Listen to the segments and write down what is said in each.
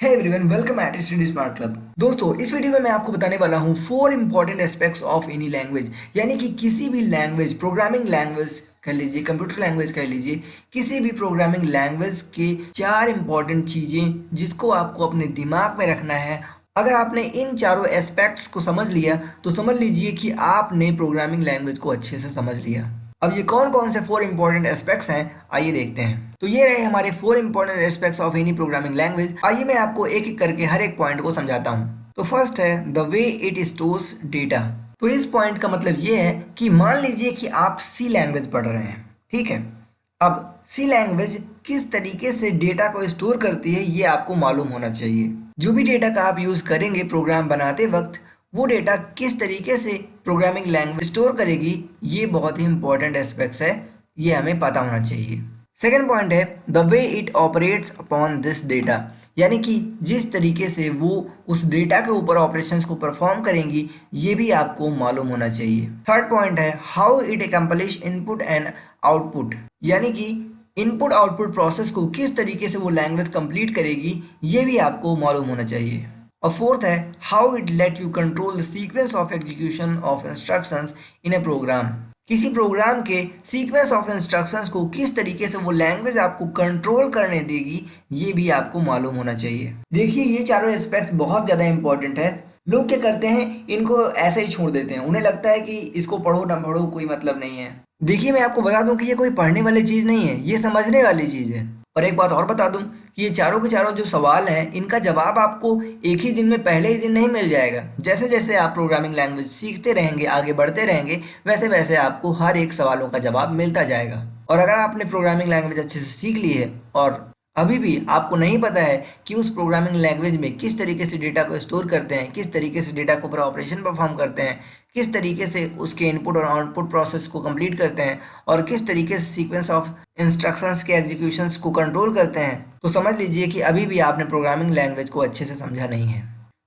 Hey everyone, welcome at study smart club. दोस्तों, इस video में मैं आपको बताने वाला हूँ 4 important aspects of any language, यानी कि किसी भी लैंग्वेज, प्रोग्रामिंग लैंग्वेज कह लीजिए, कंप्यूटर लैंग्वेज कह लीजिए, किसी भी प्रोग्रामिंग लैंग्वेज के 4 इंपॉर्टेंट चीजें जिसको आपको अपने दिमाग में रखना है। अगर आपने इन चारों एस्पेक्ट्स को समझ लिया तो समझ लीजिए कि आपने प्रोग्रामिंग लैंग्वेज को अच्छे से समझ लिया। अब ये कौन कौन से 4 इंपॉर्टेंट एस्पेक्ट्स हैं, आइए देखते हैं। तो ये रहे हमारे 4 important aspects of any programming language. आइए मैं आपको एक एक करके हर एक पॉइंट को समझाता हूँ। तो फर्स्ट है the way it stores data. तो इस पॉइंट का मतलब ये है कि मान लीजिए कि आप सी लैंग्वेज पढ़ रहे हैं, ठीक है। अब सी लैंग्वेज किस तरीके से डेटा को स्टोर करती है ये आपको मालूम होना चाहिए। जो भी डेटा का आप यूज करेंगे प्रोग्राम बनाते वक्त, वो डेटा किस तरीके से प्रोग्रामिंग लैंग्वेज स्टोर करेगी, ये बहुत ही इंपॉर्टेंट एस्पेक्ट्स है, ये हमें पता होना चाहिए। सेकेंड पॉइंट है the way it operates upon this data, यानी कि जिस तरीके से वो उस डेटा के ऊपर ऑपरेशंस को परफॉर्म करेंगी, ये भी आपको मालूम होना चाहिए। थर्ड पॉइंट है how it accomplish input and output, यानी कि इनपुट आउटपुट प्रोसेस को किस तरीके से वो लैंग्वेज कंप्लीट करेगी, ये भी आपको मालूम होना चाहिए। और फोर्थ है how it let you control the sequence of execution of instructions in a program, किसी प्रोग्राम के सीक्वेंस ऑफ इंस्ट्रक्शंस को किस तरीके से वो लैंग्वेज आपको कंट्रोल करने देगी, ये भी आपको मालूम होना चाहिए। देखिए, ये चारों एस्पेक्ट्स बहुत ज़्यादा इंपॉर्टेंट है। लोग क्या करते हैं, इनको ऐसे ही छोड़ देते हैं। उन्हें लगता है कि इसको पढ़ो ना पढ़ो कोई मतलब नहीं है। देखिए, मैं आपको बता दूं कि ये कोई पढ़ने वाली चीज़ नहीं है, ये समझने वाली चीज़ है। और एक बात और बता दूं कि ये चारों के चारों जो सवाल हैं, इनका जवाब आपको एक ही दिन में, पहले ही दिन नहीं मिल जाएगा। जैसे जैसे आप प्रोग्रामिंग लैंग्वेज सीखते रहेंगे, आगे बढ़ते रहेंगे, वैसे वैसे आपको हर एक सवालों का जवाब मिलता जाएगा। और अगर आपने प्रोग्रामिंग लैंग्वेज अच्छे से सीख ली है और अभी भी आपको नहीं पता है कि उस प्रोग्रामिंग लैंग्वेज में किस तरीके से डेटा को स्टोर करते हैं, किस तरीके से डेटा के ऊपर ऑपरेशन परफॉर्म करते हैं, किस तरीके से उसके इनपुट और आउटपुट प्रोसेस को कंप्लीट करते हैं, और किस तरीके से सीक्वेंस ऑफ इंस्ट्रक्शंस के एग्जीक्यूशंस को कंट्रोल करते हैं, तो समझ लीजिए कि अभी भी आपने प्रोग्रामिंग लैंग्वेज को अच्छे से समझा नहीं है।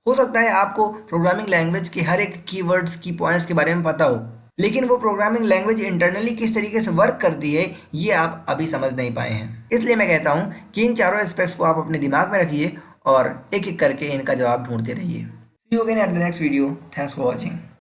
हो सकता है आपको प्रोग्रामिंग लैंग्वेज के हर एक कीवर्ड्स की पॉइंट्स के बारे में पता हो, लेकिन वो प्रोग्रामिंग लैंग्वेज इंटरनली किस तरीके से वर्क करती है, ये आप अभी समझ नहीं पाए हैं। इसलिए मैं कहता हूँ कि इन चारों एस्पेक्ट्स को आप अपने दिमाग में रखिए और एक एक करके इनका जवाब ढूंढते रहिए। See you again at the next video. Thanks for watching.